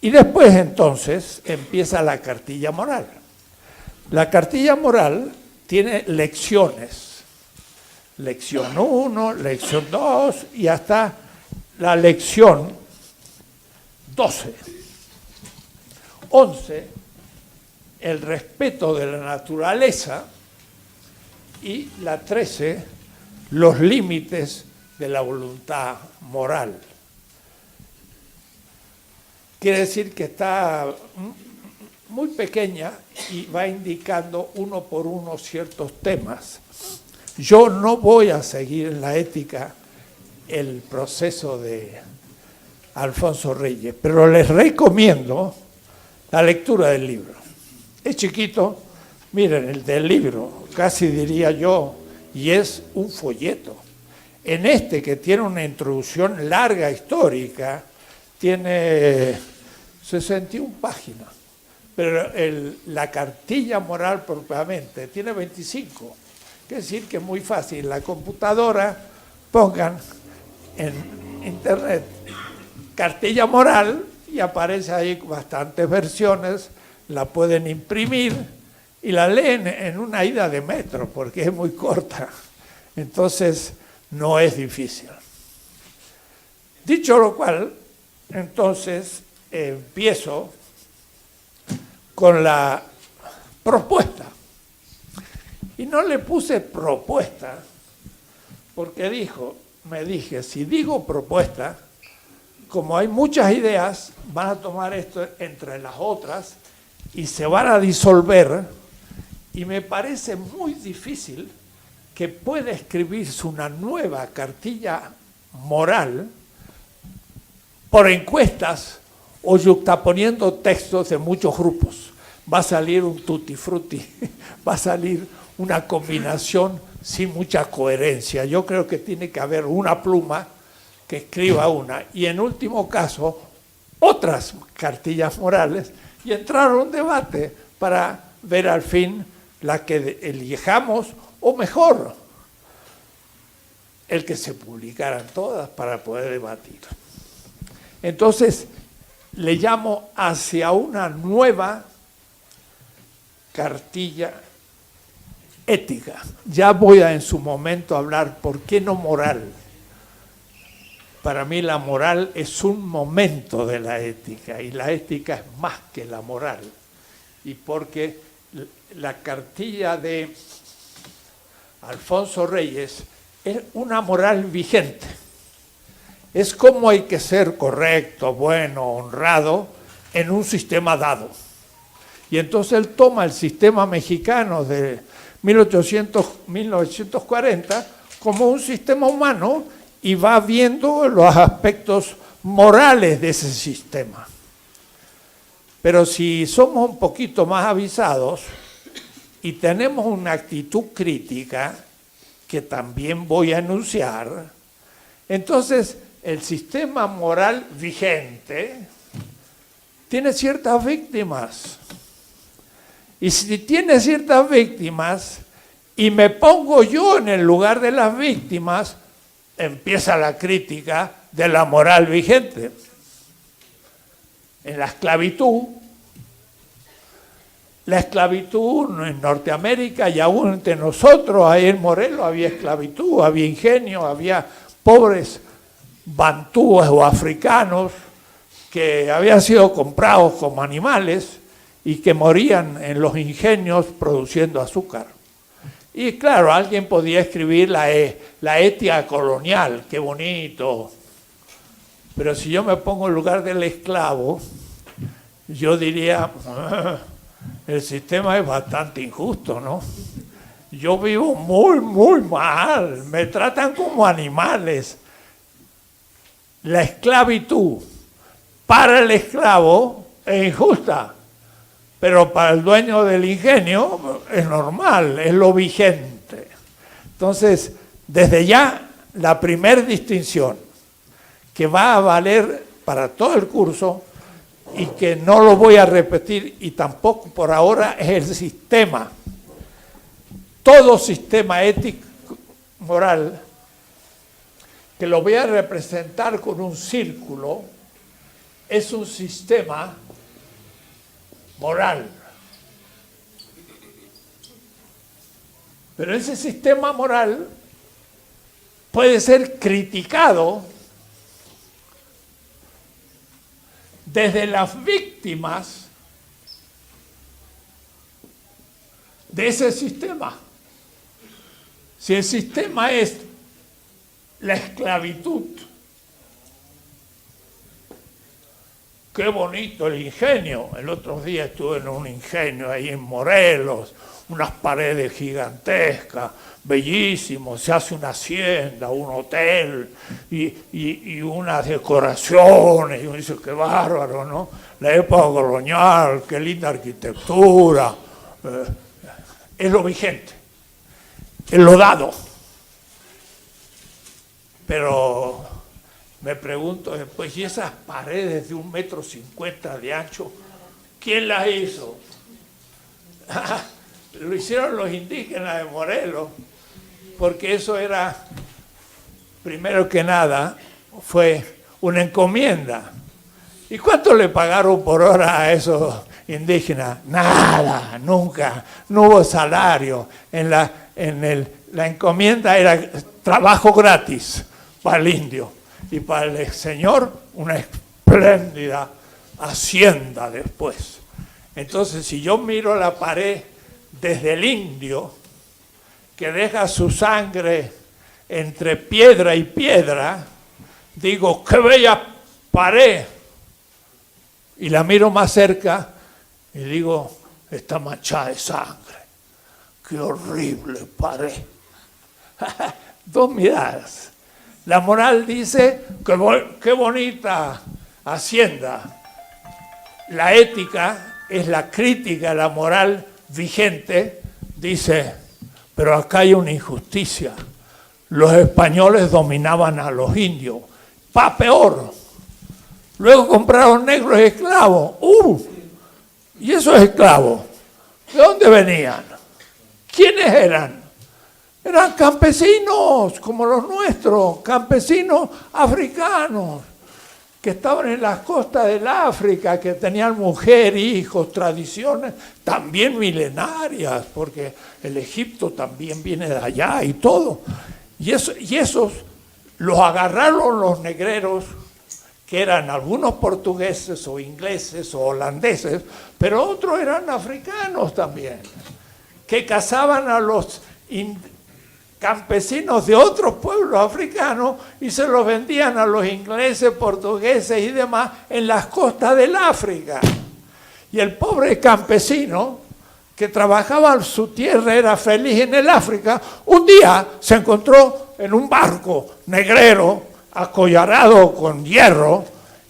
Y después entonces empieza la cartilla moral. La cartilla moral tiene lecciones. Lección 1, lección 2 y hasta la lección 12. 11, el respeto de la naturaleza, y la 13, los límites de la voluntad moral. Quiere decir que está muy pequeña y va indicando uno por uno ciertos temas. Yo no voy a seguir en la ética el proceso de Alfonso Reyes, pero les recomiendo la lectura del libro. Es chiquito, miren, el del libro, casi diría yo, y es un folleto. En este, que tiene una introducción larga, histórica, tiene 61 páginas, pero la cartilla moral propiamente tiene 25. Quiere decir que es muy fácil. En la computadora pongan en internet cartilla moral y aparece ahí bastantes versiones, la pueden imprimir y la leen en una ida de metro porque es muy corta. Entonces no es difícil. Dicho lo cual, entonces empiezo con la propuesta. Y no le puse propuesta porque me dije, si digo propuesta, como hay muchas ideas, van a tomar esto entre las otras y se van a disolver, y me parece muy difícil que pueda escribirse una nueva cartilla moral por encuestas o yuxtaponiendo textos de muchos grupos. Va a salir un tutti frutti, va a salir una combinación sin mucha coherencia. Yo creo que tiene que haber una pluma que escriba una, y en último caso, otras cartillas morales, y entrar a un debate para ver al fin la que elijamos, o mejor, el que se publicaran todas para poder debatir. Entonces, le llamo hacia una nueva cartilla ética. Ya voy a en su momento hablar por qué no moral. Para mí la moral es un momento de la ética, y la ética es más que la moral. Y porque la cartilla de Alfonso Reyes es una moral vigente. Es cómo hay que ser correcto, bueno, honrado en un sistema dado. Y entonces él toma el sistema mexicano de 1940 como un sistema humano y va viendo los aspectos morales de ese sistema. Pero si somos un poquito más avisados y tenemos una actitud crítica, que también voy a enunciar, entonces el sistema moral vigente tiene ciertas víctimas. Y si tiene ciertas víctimas y me pongo yo en el lugar de las víctimas, empieza la crítica de la moral vigente. En la esclavitud en Norteamérica y aún entre nosotros, ahí en Morelos había esclavitud, había ingenio, había pobres bantúes o africanos que habían sido comprados como animales y que morían en los ingenios produciendo azúcar. Y claro, alguien podía escribir la ética colonial, qué bonito. Pero si yo me pongo en lugar del esclavo, yo diría, el sistema es bastante injusto, ¿no? Yo vivo muy, muy mal, me tratan como animales. La esclavitud para el esclavo es injusta, pero para el dueño del ingenio es normal, es lo vigente. Entonces, desde ya, la primera distinción que va a valer para todo el curso y que no lo voy a repetir y tampoco por ahora es el sistema. Todo sistema ético moral, que lo voy a representar con un círculo, es un sistema moral. Pero ese sistema moral puede ser criticado desde las víctimas de ese sistema. Si el sistema es la esclavitud, qué bonito el ingenio. El otro día estuve en un ingenio ahí en Morelos, unas paredes gigantescas, bellísimo, se hace una hacienda, un hotel y unas decoraciones, y uno dice, qué bárbaro, ¿no? La época colonial, qué linda arquitectura, es lo vigente, es lo dado. Pero me pregunto después, ¿y esas paredes de 1,50 m de ancho, quién las hizo? Lo hicieron los indígenas de Morelos, porque eso era, primero que nada, fue una encomienda. ¿Y cuánto le pagaron por hora a esos indígenas? Nada, nunca, no hubo salario. La encomienda era trabajo gratis para el indio, y para el señor una espléndida hacienda después. Entonces, si yo miro la pared desde el indio, que deja su sangre entre piedra y piedra, digo, qué bella pared. Y la miro más cerca y digo, está manchada de sangre. Qué horrible pared. Dos miradas. La moral dice, qué bonita hacienda. La ética es la crítica a la moral vigente, dice, pero acá hay una injusticia. Los españoles dominaban a los indios. Peor. Luego compraron negros esclavos. ¿Y esos esclavos? ¿De dónde venían? ¿Quiénes eran? Eran campesinos como los nuestros, campesinos africanos, que estaban en las costas del África, que tenían mujer, hijos, tradiciones también milenarias, porque el Egipto también viene de allá y todo. Y esos los agarraron los negreros, que eran algunos portugueses o ingleses o holandeses, pero otros eran africanos también, que cazaban a los campesinos de otros pueblos africanos y se los vendían a los ingleses, portugueses y demás en las costas del África. Y el pobre campesino que trabajaba en su tierra, era feliz en el África, un día se encontró en un barco negrero, acollarado con hierro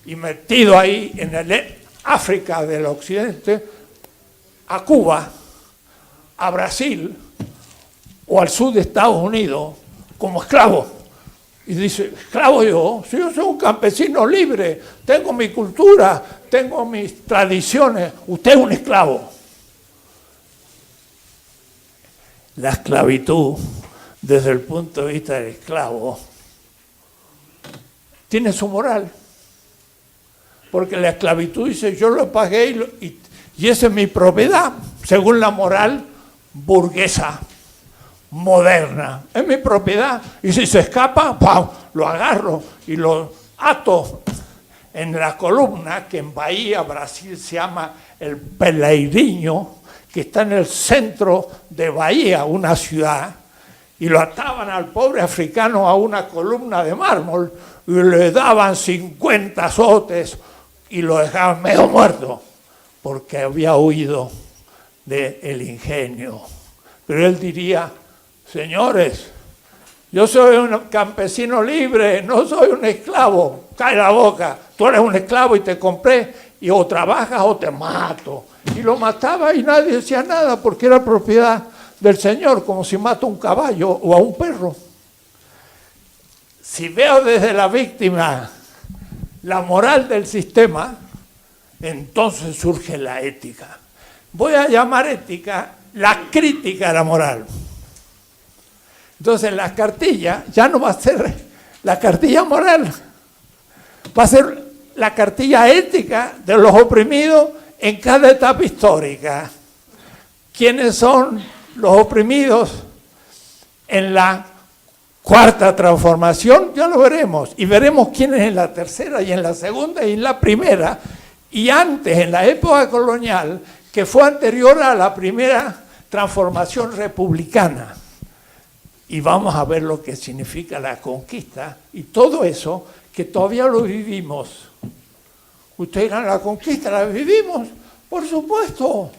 y metido ahí en el África del Occidente, a Cuba, a Brasil o al sur de Estados Unidos como esclavo. Y dice, esclavo yo, si yo soy un campesino libre, tengo mi cultura, tengo mis tradiciones, usted es un esclavo. La esclavitud, desde el punto de vista del esclavo, tiene su moral. Porque la esclavitud dice, yo lo pagué y esa es mi propiedad, según la moral burguesa, moderna. Es mi propiedad. Y si se escapa, ¡pam!, lo agarro y lo ato en la columna, que en Bahía, Brasil, se llama el Peleirinho, que está en el centro de Bahía, una ciudad, y lo ataban al pobre africano a una columna de mármol y le daban 50 azotes y lo dejaban medio muerto porque había huido del ingenio. Pero él diría, señores, yo soy un campesino libre, no soy un esclavo. Cae la boca, tú eres un esclavo y te compré y o trabajas o te mato. Y lo mataba y nadie decía nada porque era propiedad del Señor, como si mata un caballo o a un perro. Si veo desde la víctima la moral del sistema, entonces surge la ética. Voy a llamar ética la crítica a la moral. Entonces la cartilla ya no va a ser la cartilla moral, va a ser la cartilla ética de los oprimidos en cada etapa histórica. ¿Quiénes son los oprimidos en la cuarta transformación? Ya lo veremos. Y veremos quiénes en la tercera y en la segunda y en la primera. Y antes, en la época colonial, que fue anterior a la primera transformación republicana. Y vamos a ver lo que significa la conquista y todo eso que todavía lo vivimos. Ustedes dirán, ¿la conquista la vivimos? Por supuesto.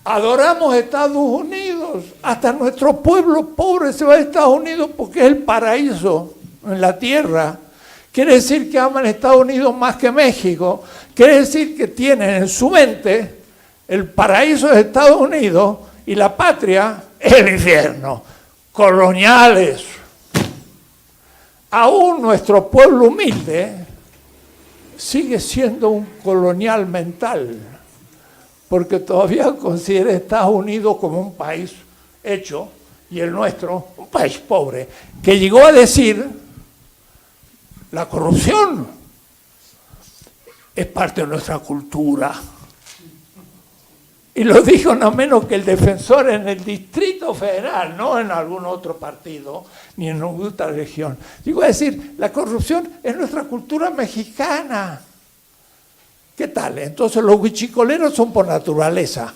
Adoramos Estados Unidos. Hasta nuestro pueblo pobre se va a Estados Unidos porque es el paraíso en la tierra. Quiere decir que aman Estados Unidos más que México. Quiere decir que tienen en su mente el paraíso de Estados Unidos y la patria es el infierno. Coloniales. Aún nuestro pueblo humilde sigue siendo un colonial mental, porque todavía considera a Estados Unidos como un país hecho y el nuestro un país pobre, que llegó a decir la corrupción es parte de nuestra cultura. Y lo dijo no menos que el defensor en el Distrito Federal, no en algún otro partido, ni en ninguna otra región. Llegó a decir, la corrupción es nuestra cultura mexicana. ¿Qué tal? Entonces los huichicoleros son por naturaleza.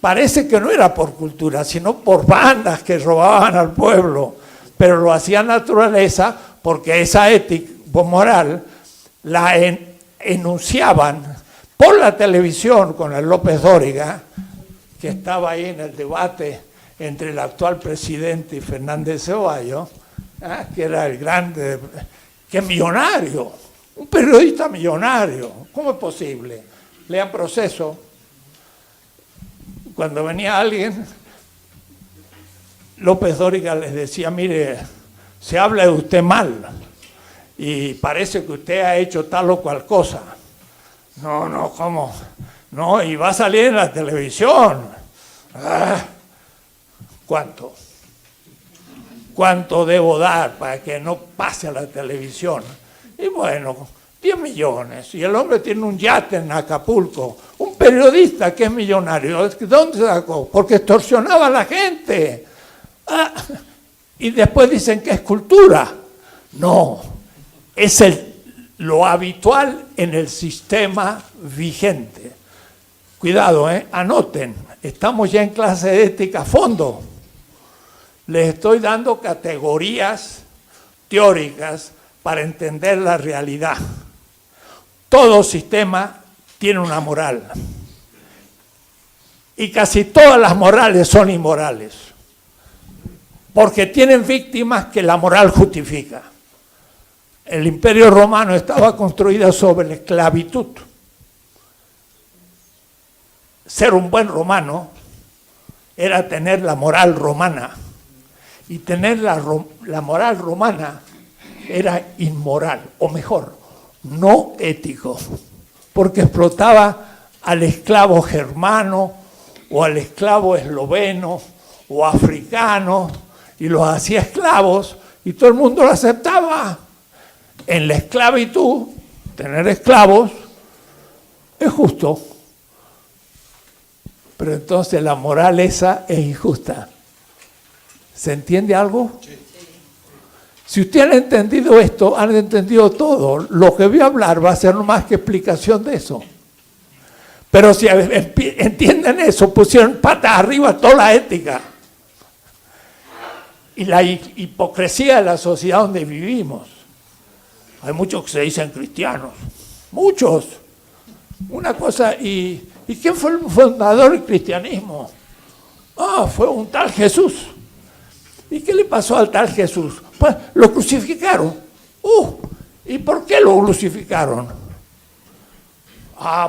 Parece que no era por cultura, sino por bandas que robaban al pueblo. Pero lo hacía naturaleza porque esa ética moral la enunciaban por la televisión con el López Dóriga, que estaba ahí en el debate entre el actual presidente y Fernández Ceballos, que era el grande, que es millonario, un periodista millonario. ¿Cómo es posible? Lean Proceso. Cuando venía alguien, López Dóriga les decía, mire, se habla de usted mal y parece que usted ha hecho tal o cual cosa. No, ¿cómo? No, y va a salir en la televisión. ¿Cuánto? ¿Cuánto debo dar para que no pase a la televisión? Y bueno, 10 millones. Y el hombre tiene un yate en Acapulco. Un periodista que es millonario. ¿Dónde se sacó? Porque extorsionaba a la gente. Y después dicen que es cultura. No, es lo habitual en el sistema vigente. Cuidado, anoten, estamos ya en clase de ética a fondo. Les estoy dando categorías teóricas para entender la realidad. Todo sistema tiene una moral. Y casi todas las morales son inmorales. Porque tienen víctimas que la moral justifica. El Imperio Romano estaba construido sobre la esclavitud. Ser un buen romano era tener la moral romana. Y tener la moral romana era inmoral, o mejor, no ético, porque explotaba al esclavo germano, o al esclavo esloveno, o africano, y los hacía esclavos, y todo el mundo lo aceptaba. En la esclavitud, tener esclavos es justo, pero entonces la moral esa es injusta. ¿Se entiende algo? Sí. Si ustedes han entendido esto, han entendido todo. Lo que voy a hablar va a ser no más que explicación de eso. Pero si entienden eso, pusieron patas arriba toda la ética. Y la hipocresía de la sociedad donde vivimos. Hay muchos que se dicen cristianos. Muchos. Una cosa, ¿y quién fue el fundador del cristianismo? Fue un tal Jesús. ¿Y qué le pasó al tal Jesús? Pues lo crucificaron. ¿Y por qué lo crucificaron?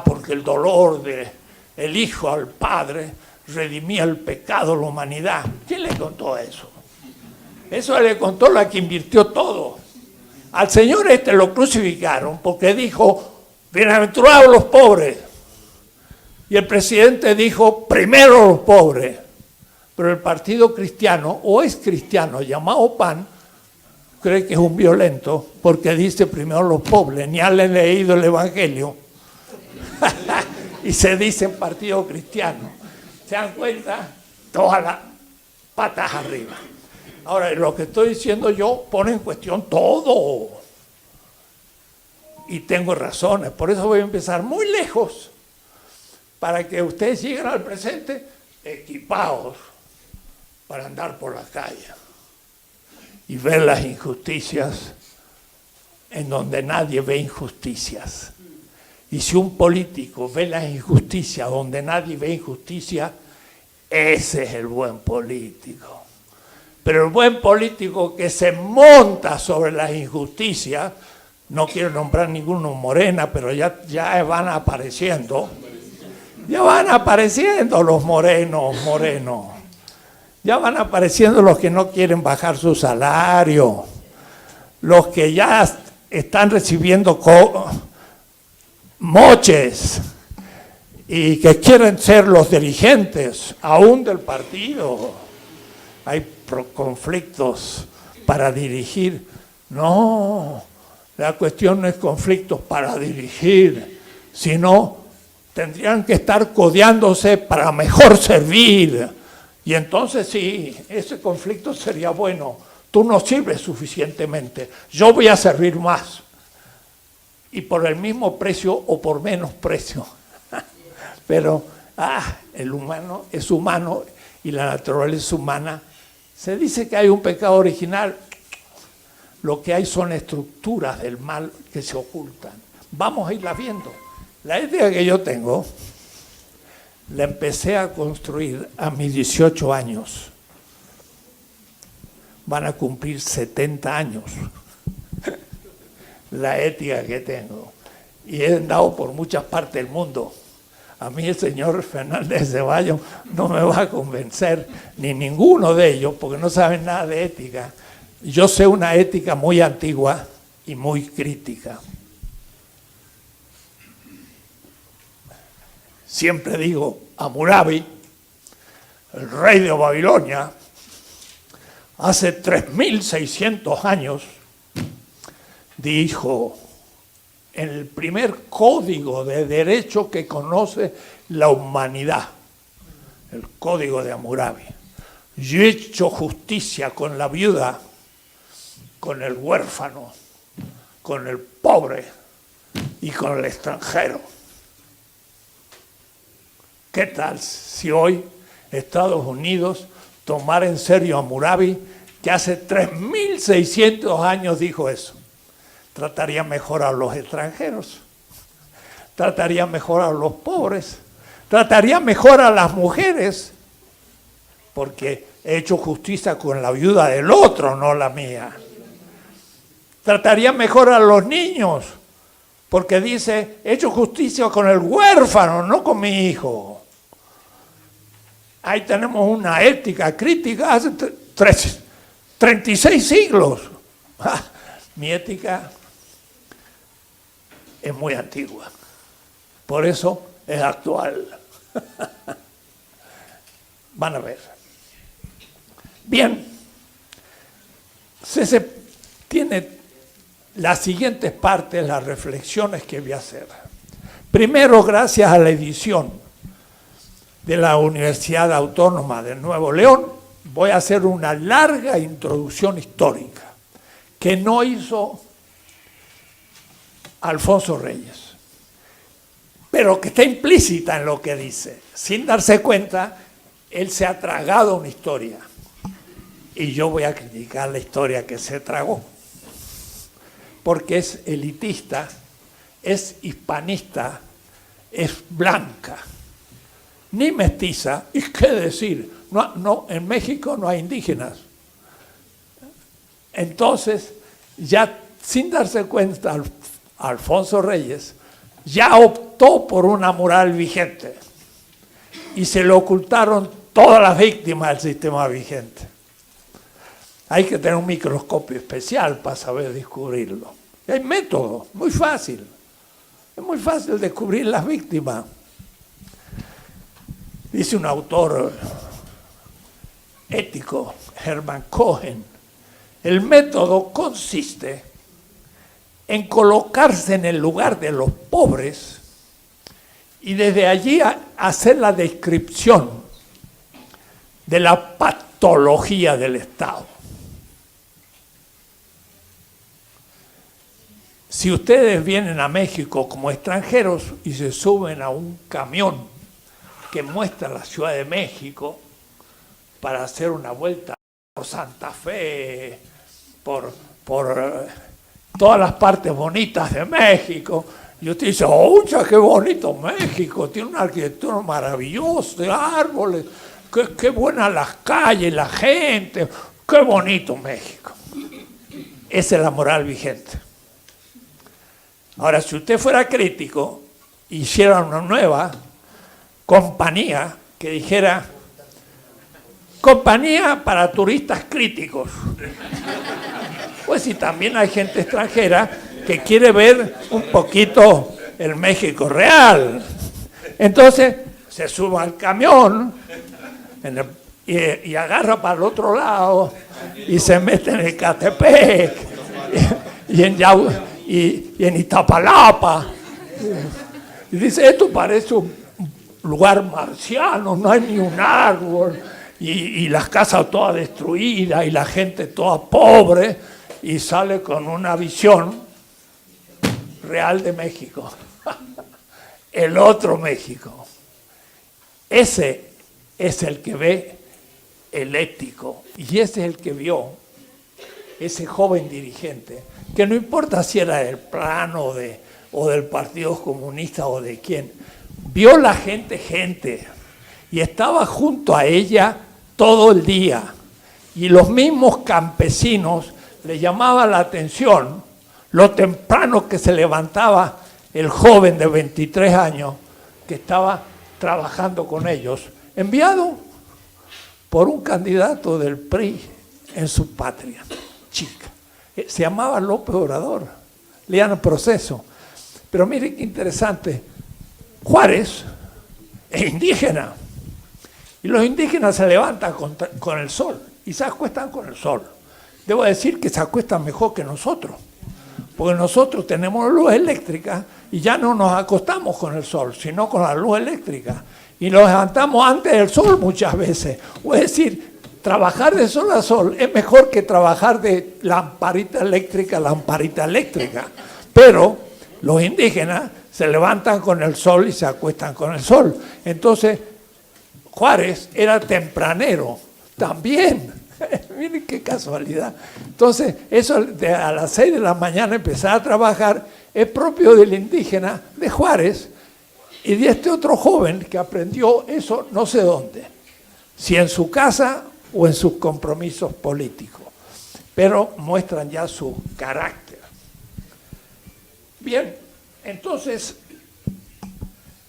Porque el dolor del Hijo al Padre redimía el pecado de la humanidad. ¿Quién le contó eso? Eso le contó la que invirtió todo. Al Señor lo crucificaron porque dijo, bienaventurados los pobres. Y el presidente dijo, primero los pobres. Pero el partido cristiano, o es cristiano, llamado PAN, cree que es un violento porque dice primero los pobres, ni han leído el Evangelio y se dice partido cristiano. ¿Se dan cuenta? Todas las patas arriba. Ahora, lo que estoy diciendo yo pone en cuestión todo. Y tengo razones, por eso voy a empezar muy lejos, para que ustedes lleguen al presente equipados para andar por la calle y ver las injusticias en donde nadie ve injusticias. Y si un político ve las injusticias donde nadie ve injusticia, ese es el buen político. Pero el buen político que se monta sobre las injusticias, no quiero nombrar ninguno Morena, pero ya van apareciendo. Ya van apareciendo los morenos. Ya van apareciendo los que no quieren bajar su salario. Los que ya están recibiendo moches y que quieren ser los dirigentes aún del partido. Hay conflictos para dirigir. No. La cuestión no es conflictos para dirigir, sino tendrían que estar codeándose para mejor servir. Y entonces sí, ese conflicto sería bueno. Tú no sirves suficientemente, yo voy a servir más. Y por el mismo precio o por menos precio. Pero el humano es humano y la naturaleza humana. Se dice que hay un pecado original. Lo que hay son estructuras del mal que se ocultan. Vamos a irlas viendo. La idea que yo tengo, la empecé a construir a mis 18 años. Van a cumplir 70 años. La ética que tengo. Y he andado por muchas partes del mundo. A mí el señor Fernández Ceballos no me va a convencer, ni ninguno de ellos, porque no saben nada de ética. Yo sé una ética muy antigua y muy crítica. Siempre digo, Hammurabi, el rey de Babilonia, hace 3600 años, dijo, en el primer código de derecho que conoce la humanidad, el código de Hammurabi, yo he hecho justicia con la viuda, con el huérfano, con el pobre y con el extranjero. ¿Qué tal si hoy Estados Unidos tomara en serio a Hammurabi, que hace 3600 años dijo eso? Trataría mejor a los extranjeros, trataría mejor a los pobres, trataría mejor a las mujeres, porque he hecho justicia con la viuda del otro, no la mía. Trataría mejor a los niños, porque dice, he hecho justicia con el huérfano, no con mi hijo. Ahí tenemos una ética crítica hace 36 siglos. Mi ética es muy antigua, por eso es actual. Van a ver. Bien, se tiene las siguientes partes, las reflexiones que voy a hacer. Primero, gracias a la edición de la Universidad Autónoma de Nuevo León, voy a hacer una larga introducción histórica que no hizo Alfonso Reyes, pero que está implícita en lo que dice. Sin darse cuenta, él se ha tragado una historia y yo voy a criticar la historia que se tragó, porque es elitista, es hispanista, es blanca, ni mestiza. ¿Y qué decir? No, en México no hay indígenas. Entonces, ya sin darse cuenta, Alfonso Reyes ya optó por una moral vigente y se le ocultaron todas las víctimas del sistema vigente. Hay que tener un microscopio especial para saber descubrirlo. Y hay métodos, muy fácil. Es muy fácil descubrir las víctimas. Dice un autor ético, Hermann Cohen, El método consiste en colocarse en el lugar de los pobres y desde allí hacer la descripción de la patología del Estado. Si ustedes vienen a México como extranjeros y se suben a un camión que muestra la Ciudad de México para hacer una vuelta por Santa Fe, por todas las partes bonitas de México, y usted dice, ¡oh, qué bonito México! Tiene una arquitectura maravillosa, de árboles, qué buenas las calles, la gente, qué bonito México. Esa es la moral vigente. Ahora, si usted fuera crítico, hiciera una nueva compañía que dijera, compañía para turistas críticos. Pues si también hay gente extranjera que quiere ver un poquito el México real. Entonces se sube al camión y agarra para el otro lado y se mete en Ecatepec y en Iztapalapa. Y dice, esto parece un lugar marciano, no hay ni un árbol, y las casas todas destruidas y la gente toda pobre, y sale con una visión real de México. El otro México. Ese es el que ve el ético, y ese es el que vio ese joven dirigente, que no importa si era del PRAN o del Partido Comunista o de quién, vio la gente, y estaba junto a ella todo el día, y los mismos campesinos le llamaba la atención lo temprano que se levantaba el joven de 23 años que estaba trabajando con ellos, enviado por un candidato del PRI en su patria chica. Se llamaba López Obrador, lean el Proceso. Pero mire qué interesante, Juárez es indígena, y los indígenas se levantan con el sol y se acuestan con el sol. Debo decir que se acuestan mejor que nosotros, porque nosotros tenemos luz eléctrica y ya no nos acostamos con el sol, sino con la luz eléctrica. Y nos levantamos antes del sol muchas veces. Es decir, trabajar de sol a sol es mejor que trabajar de lamparita eléctrica a lamparita eléctrica. Pero los indígenas se levantan con el sol y se acuestan con el sol. Entonces, Juárez era tempranero también. Miren qué casualidad. Entonces, eso de a las 6 de la mañana empezar a trabajar es propio del indígena de Juárez y de este otro joven que aprendió eso no sé dónde, si en su casa o en sus compromisos políticos, pero muestran ya su carácter. Bien, entonces,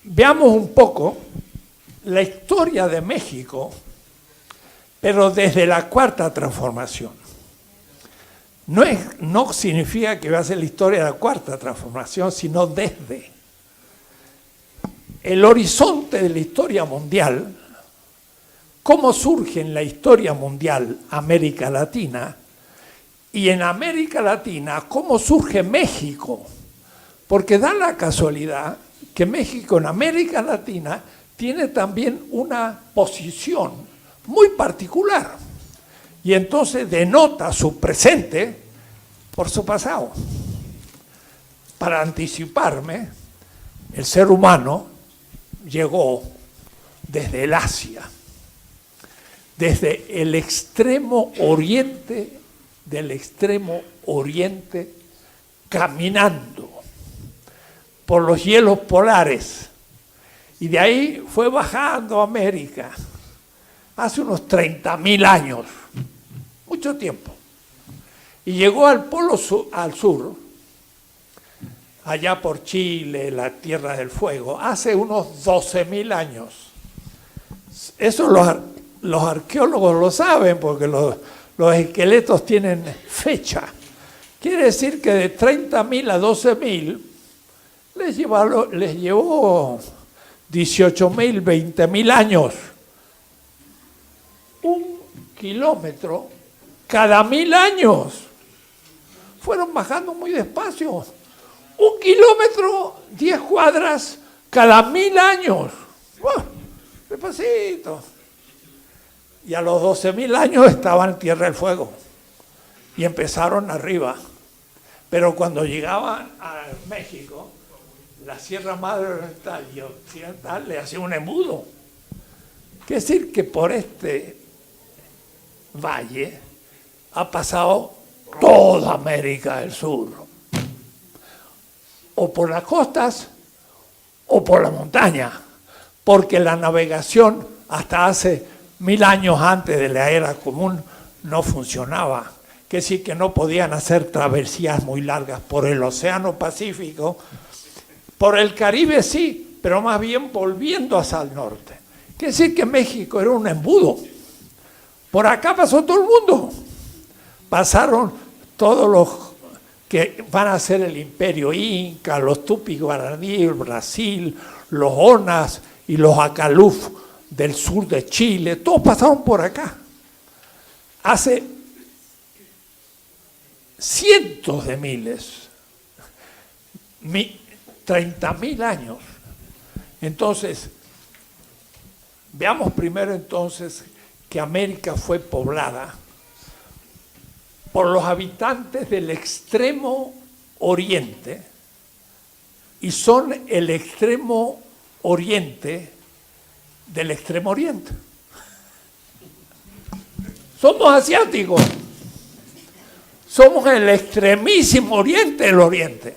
veamos un poco la historia de México, pero desde la Cuarta Transformación. No significa que va a ser la historia de la Cuarta Transformación, sino desde el horizonte de la historia mundial, cómo surge en la historia mundial América Latina, y en América Latina cómo surge México, porque da la casualidad que México en América Latina tiene también una posición muy particular, y entonces denota su presente por su pasado. Para anticiparme, el ser humano llegó desde el Asia, desde el extremo oriente del extremo oriente, caminando por los hielos polares, y de ahí fue bajando a América hace unos 30.000 años, mucho tiempo, y llegó al polo al sur, allá por Chile, la Tierra del Fuego, hace unos 12.000 años. Eso los arqueólogos lo saben, porque los esqueletos tienen fecha. Quiere decir que de 30.000 a 12.000 les llevó 18.000, 20.000 años. 1 kilómetro cada 1000 años. Fueron bajando muy despacio. 1 kilómetro, 10 cuadras, cada 1000 años. Despacito. Y a los 12.000 años estaban en Tierra del Fuego. Y empezaron arriba. Pero cuando llegaban a México, la Sierra Madre Oriental y Occidental le hacía un embudo. Quiere decir que por este valle ha pasado toda América del Sur. O por las costas o por la montaña. Porque la navegación hasta hace 1000 años antes de la era común no funcionaba. Que sí que no podían hacer travesías muy largas por el Océano Pacífico. Por el Caribe sí, pero más bien volviendo hacia el norte. Que decir que México era un embudo. Por acá pasó todo el mundo. Pasaron todos los que van a ser el imperio inca, los tupis guaraní, Brasil, los onas y los acaluf del sur de Chile, todos pasaron por acá. Hace cientos de miles, 30.000 años. Entonces, veamos primero entonces que América fue poblada por los habitantes del extremo oriente y son el extremo oriente del extremo oriente. Somos asiáticos. Somos el extremísimo oriente del oriente.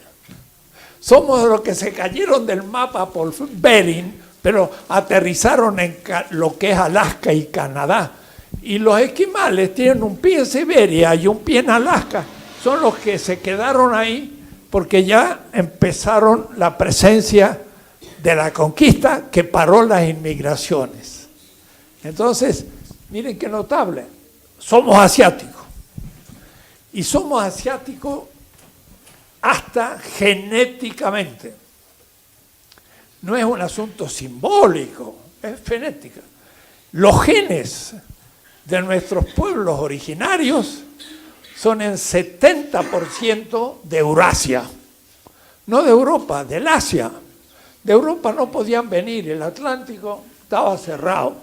Somos los que se cayeron del mapa por Bering, pero aterrizaron en lo que es Alaska y Canadá. Y los esquimales tienen un pie en Siberia y un pie en Alaska. Son los que se quedaron ahí porque ya empezaron la presencia de la conquista que paró las inmigraciones. Entonces, miren qué notable. Somos asiáticos. Y somos asiáticos hasta genéticamente. No es un asunto simbólico, es genética. Los genes de nuestros pueblos originarios son en 70% de Eurasia, no de Europa, del Asia. De Europa no podían venir, el Atlántico estaba cerrado.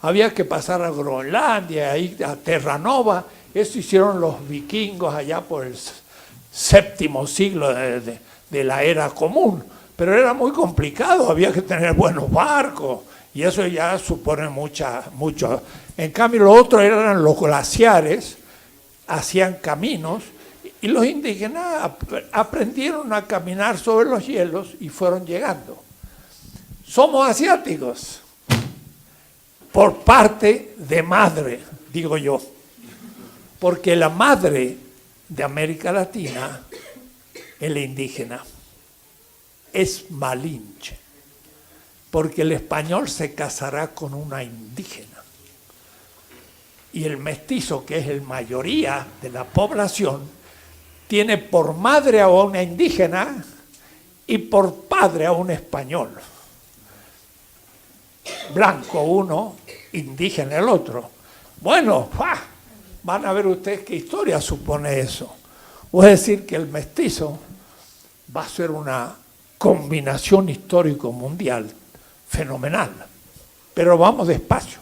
Había que pasar a Groenlandia, a Terranova. Eso hicieron los vikingos allá por el 7º siglo de la era común. Pero era muy complicado, había que tener buenos barcos. Y eso ya supone mucho. En cambio, lo otro eran los glaciares, hacían caminos, y los indígenas aprendieron a caminar sobre los hielos y fueron llegando. Somos asiáticos, por parte de madre, digo yo, porque la madre de América Latina es la indígena, es Malinche. Porque el español se casará con una indígena. Y el mestizo, que es la mayoría de la población, tiene por madre a una indígena y por padre a un español. Blanco uno, indígena el otro. Bueno, van a ver ustedes qué historia supone eso. Es decir, que el mestizo va a ser una combinación histórico mundial fenomenal, pero vamos despacio.